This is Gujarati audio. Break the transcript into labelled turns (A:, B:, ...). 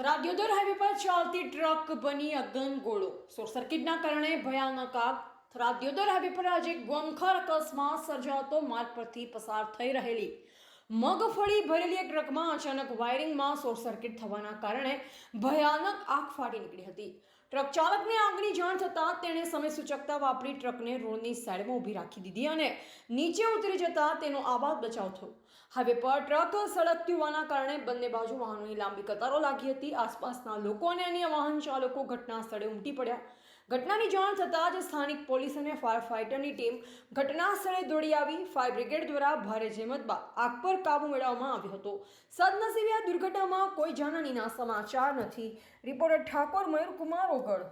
A: રાડિયોદર હાઈવે પર ચાલતી ટ્રક બની અગનગોળો. શોર્ટ સર્કિટના કારણે ભયાનક આગ. રાડિયોદર હાઈવે પર આજે ગમખર અકસ્માત સર્જાતો માર્ગ પરથી પસાર થઈ રહેલી મગફળી ભરેલી એક ટ્રકમાં અચાનક વાયરિંગમાં શોર્ટ સર્કિટ થવાના કારણે ભયાનક આગ ફાટી નીકળી હતી. ટ્રક ચાલકને આગની જાણ થતાં તેણે સમય સૂચકતા વાપરી ટ્રકને રોડની સાઈડમાં ઊભી રાખી દીધી અને નીચે ઉતરી જતા તેનો આબાદ બચાવ થયો. હાઈવે પર ટ્રક સળગતી હોવાના કારણે બંને બાજુ વાહનોની લાંબી કતારો લાગી હતી. આસપાસના લોકો અને અન્ય વાહન ચાલકો ઘટના સ્થળે ઉમટી પડ્યા. ઘટનાની જાણ થતાં જ સ્થાનિક પોલીસ અને ફાયર ફાઇટરની ટીમ ઘટના સ્થળે દોડી આવી. ફાયર બ્રિગેડ દ્વારા ભારે જહેમત બાદ આગ પર કાબુ મેળવવામાં આવ્યો હતો. સદનસીબે આ દુર્ઘટનામાં કોઈ જાનહાનિના સમાચાર નથી. રિપોર્ટર ઠાકોર મયુરકુમાર ઓગળ.